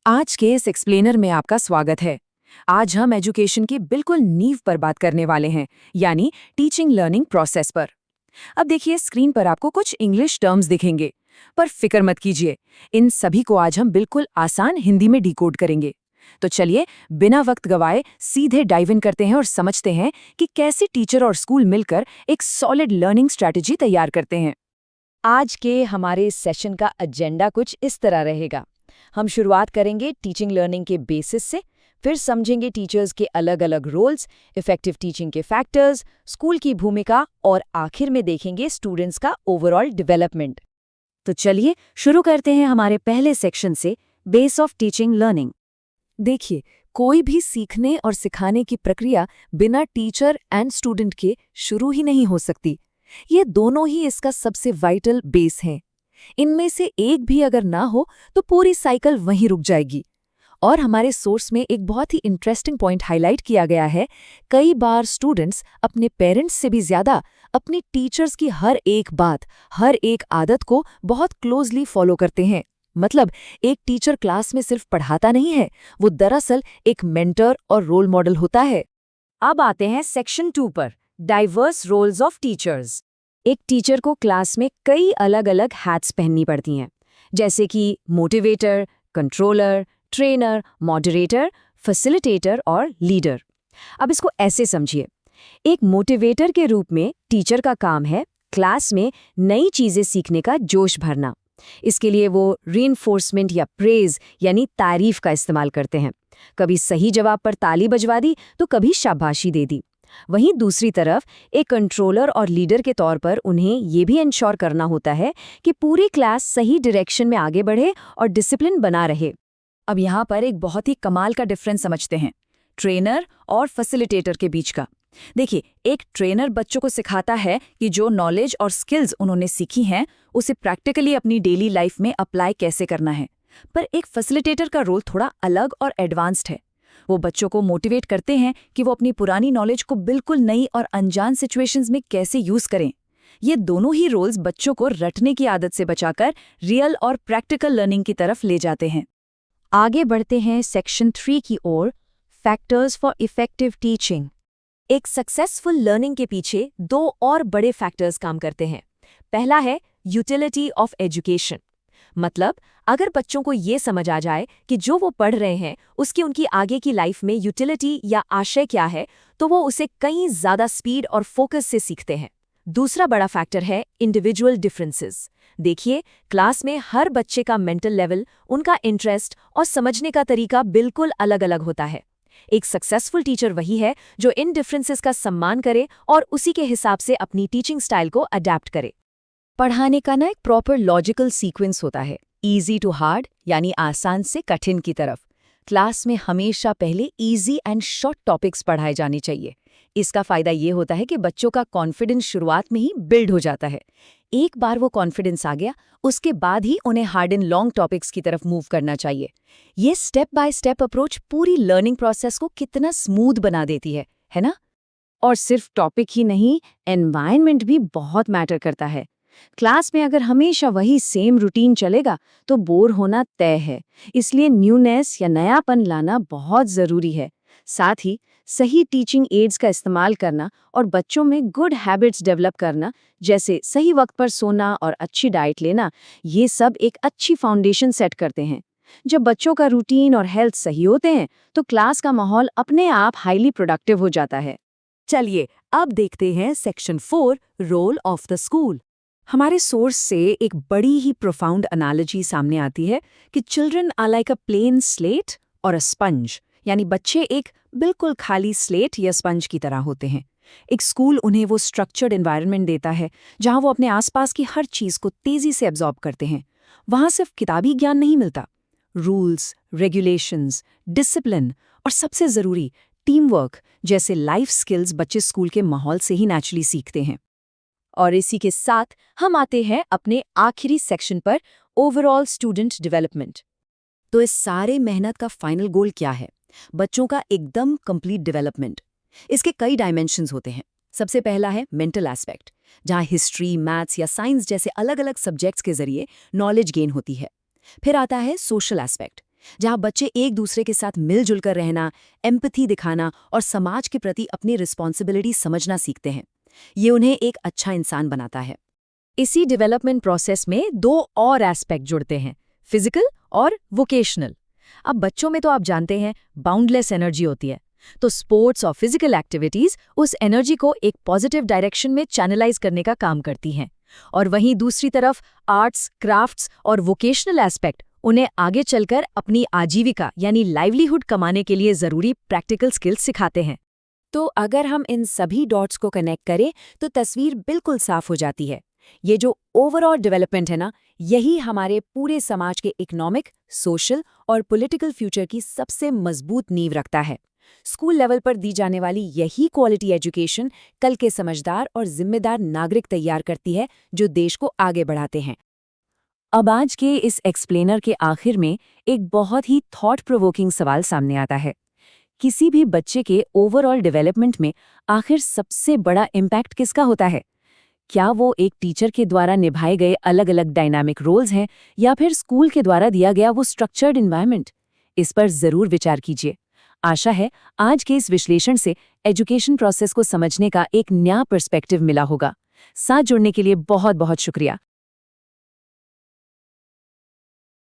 आज के इस एक्सप्लेनर में आपका स्वागत है। आज हम एजुकेशन की बिल्कुल नींव पर बात करने वाले हैं, यानी टीचिंग लर्निंग प्रोसेस पर। अब देखिए, स्क्रीन पर आपको कुछ इंग्लिश टर्म्स दिखेंगे, पर फिक्र मत कीजिए, इन सभी को आज हम बिल्कुल आसान हिंदी में डिकोड करेंगे। तो चलिए, बिना वक्त गवाए सीधे डाइव इन करते हैं और समझते हैं कि कैसे टीचर और स्कूल मिलकर एक सॉलिड लर्निंग स्ट्रैटेजी तैयार करते हैं। आज के हमारे इस सेशन का एजेंडा कुछ इस तरह रहेगा। हम शुरुआत करेंगे टीचिंग लर्निंग के बेसिस से, फिर समझेंगे टीचर्स के अलग अलग रोल्स, इफेक्टिव टीचिंग के फैक्टर्स, स्कूल की भूमिका और आखिर में देखेंगे स्टूडेंट्स का ओवरऑल डेवलपमेंट। तो चलिए शुरू करते हैं हमारे पहले सेक्शन से, बेस ऑफ टीचिंग लर्निंग। देखिए, कोई भी सीखने और सिखाने की प्रक्रिया बिना टीचर एंड स्टूडेंट के शुरू ही नहीं हो सकती। ये दोनों ही इसका सबसे वाइटल बेस हैं। इनमें से एक भी अगर ना हो तो पूरी साइकिल वहीं रुक जाएगी। और हमारे सोर्स में एक बहुत ही इंटरेस्टिंग पॉइंट हाईलाइट किया गया है। कई बार स्टूडेंट्स अपने पेरेंट्स से भी ज्यादा अपने टीचर्स की हर एक बात, हर एक आदत को बहुत क्लोजली फॉलो करते हैं। मतलब एक टीचर क्लास में सिर्फ पढ़ाता नहीं है, वो दरअसल एक मेंटर और रोल मॉडल होता है। अब आते हैं सेक्शन 2 पर, डाइवर्स रोल्स ऑफ टीचर्स। एक टीचर को क्लास में कई अलग अलग हैट्स पहननी पड़ती हैं, जैसे कि motivator, controller, trainer, moderator, facilitator और लीडर। अब इसको ऐसे समझिए, एक मोटिवेटर के रूप में टीचर का काम है क्लास में नई चीजें सीखने का जोश भरना। इसके लिए वो रीइंफोर्समेंट या प्रेज यानी तारीफ का इस्तेमाल करते हैं। कभी सही जवाब पर ताली बजवा दी तो कभी शाबाशी दे दी। वहीं दूसरी तरफ एक कंट्रोलर और लीडर के तौर पर उन्हें ये भी इंश्योर करना होता है कि पूरी क्लास सही डायरेक्शन में आगे बढ़े और डिसिप्लिन बना रहे। अब यहाँ पर एक बहुत ही कमाल का डिफरेंस समझते हैं, ट्रेनर और फैसिलिटेटर के बीच का। देखिए, एक ट्रेनर बच्चों को सिखाता है कि जो नॉलेज और स्किल्स उन्होंने सीखी हैं उसे प्रैक्टिकली अपनी डेली लाइफ में अप्लाई कैसे करना है। पर एक फैसिलिटेटर का रोल थोड़ा अलग और एडवांस्ड है। वो बच्चों को मोटिवेट करते हैं कि वो अपनी पुरानी नॉलेज को बिल्कुल नई और अनजान सिचुएशंस में कैसे यूज करें। ये दोनों ही रोल्स बच्चों को रटने की आदत से बचाकर रियल और प्रैक्टिकल लर्निंग की तरफ ले जाते हैं। आगे बढ़ते हैं सेक्शन 3 की ओर, फैक्टर्स फॉर इफेक्टिव टीचिंग। एक सक्सेसफुल लर्निंग के पीछे दो और बड़े फैक्टर्स काम करते हैं। पहला है यूटिलिटी ऑफ एजुकेशन। मतलब अगर बच्चों को ये समझ आ जाए कि जो वो पढ़ रहे हैं उसकी उनकी आगे की लाइफ में यूटिलिटी या आशय क्या है, तो वो उसे कहीं ज्यादा स्पीड और फोकस से सीखते हैं। दूसरा बड़ा फैक्टर है इंडिविजुअल डिफरेंसेस। देखिए, क्लास में हर बच्चे का मेंटल लेवल, उनका इंटरेस्ट और समझने का तरीका बिल्कुल अलग अलग होता है। एक सक्सेसफुल टीचर वही है जो इन डिफरेंसेस का सम्मान करे और उसी के हिसाब से अपनी टीचिंग स्टाइल को अडेप्ट करे। पढ़ाने का एक प्रॉपर लॉजिकल सीक्वेंस होता है, इजी टू हार्ड यानी आसान से कठिन की तरफ। क्लास में हमेशा पहले इजी एंड शॉर्ट टॉपिक्स पढ़ाए जाने चाहिए। इसका फायदा ये होता है कि बच्चों का कॉन्फिडेंस शुरुआत में ही बिल्ड हो जाता है। एक बार वो कॉन्फिडेंस आ गया, उसके बाद ही उन्हें हार्ड एंड लॉन्ग टॉपिक्स की तरफ मूव करना चाहिए। ये स्टेप बाय स्टेप अप्रोच पूरी लर्निंग प्रोसेस को कितना स्मूथ बना देती है ना? और सिर्फ टॉपिक ही नहीं, एनवायरनमेंट भी बहुत मैटर करता है। क्लास में अगर हमेशा वही सेम रूटीन चलेगा तो बोर होना तय है। इसलिए न्यूनेस या नयापन लाना बहुत ज़रूरी है। साथ ही सही टीचिंग एड्स का इस्तेमाल करना और बच्चों में गुड हैबिट्स डेवलप करना, जैसे सही वक्त पर सोना और अच्छी डाइट लेना, ये सब एक अच्छी फाउंडेशन सेट करते हैं। जब बच्चों का रूटीन और हेल्थ सही होते हैं तो क्लास का माहौल अपने आप हाईली प्रोडक्टिव हो जाता है। चलिए अब देखते हैं section 4, role of the school. हमारे सोर्स से एक बड़ी ही प्रोफाउंड एनालॉजी सामने आती है कि children are like a plain slate और अ स्पंज, यानी बच्चे एक बिल्कुल खाली स्लेट या स्पंज की तरह होते हैं। एक स्कूल उन्हें वो स्ट्रक्चर्ड एनवायरनमेंट देता है जहां वो अपने आसपास की हर चीज को तेजी से एब्जॉर्ब करते हैं। वहां सिर्फ किताबी ज्ञान नहीं मिलता, रूल्स, रेगुलेशंस, डिसिप्लिन और सबसे जरूरी टीम वर्क जैसे लाइफ स्किल्स बच्चे स्कूल के माहौल से ही नेचुरली सीखते हैं। और इसी के साथ हम आते हैं अपने आखिरी सेक्शन पर, ओवरऑल स्टूडेंट डेवलपमेंट। तो इस सारे मेहनत का फाइनल गोल क्या है? बच्चों का एकदम कंप्लीट डेवलपमेंट। इसके कई डायमेंशंस होते हैं। सबसे पहला है मेंटल एस्पेक्ट, जहां हिस्ट्री, मैथ्स या साइंस जैसे अलग अलग सब्जेक्ट्स के जरिए नॉलेज गेन होती है। फिर आता है सोशल एस्पेक्ट, जहाँ बच्चे एक दूसरे के साथ मिलजुल कर रहना, एम्पैथी दिखाना और समाज के प्रति अपनी रिस्पॉन्सिबिलिटी समझना सीखते हैं। ये उन्हें एक अच्छा इंसान बनाता है। इसी डेवलपमेंट प्रोसेस में दो और एस्पेक्ट जुड़ते हैं, फिजिकल और वोकेशनल। अब बच्चों में तो आप जानते हैं बाउंडलेस एनर्जी होती है, तो स्पोर्ट्स और फिजिकल एक्टिविटीज उस एनर्जी को एक पॉजिटिव डायरेक्शन में चैनलाइज करने का काम करती हैं। और वहीं दूसरी तरफ आर्ट्स, क्राफ्ट्स और वोकेशनल एस्पेक्ट उन्हें आगे चलकर अपनी आजीविका यानी लाइवलीहुड कमाने के लिए जरूरी प्रैक्टिकल स्किल्स सिखाते हैं। तो अगर हम इन सभी डॉट्स को कनेक्ट करें तो तस्वीर बिल्कुल साफ हो जाती है। ये जो ओवरऑल डेवलपमेंट है ना, यही हमारे पूरे समाज के इकोनॉमिक, सोशल और पॉलिटिकल फ्यूचर की सबसे मजबूत नींव रखता है। स्कूल लेवल पर दी जाने वाली यही क्वालिटी एजुकेशन कल के समझदार और जिम्मेदार नागरिक तैयार करती है, जो देश को आगे बढ़ाते हैं। अब आज के इस एक्सप्लेनर के आखिर में एक बहुत ही थॉट प्रोवोकिंग सवाल सामने आता है। किसी भी बच्चे के ओवरऑल डेवलपमेंट में आखिर सबसे बड़ा इम्पैक्ट किसका होता है? क्या वो एक टीचर के द्वारा निभाए गए अलग अलग डायनामिक रोल्स हैं, या फिर स्कूल के द्वारा दिया गया वो स्ट्रक्चर्ड एनवायरनमेंट? इस पर जरूर विचार कीजिए। आशा है आज के इस विश्लेषण से एजुकेशन प्रोसेस को समझने का एक नया पर्सपेक्टिव मिला होगा। साथ जुड़ने के लिए बहुत बहुत शुक्रिया।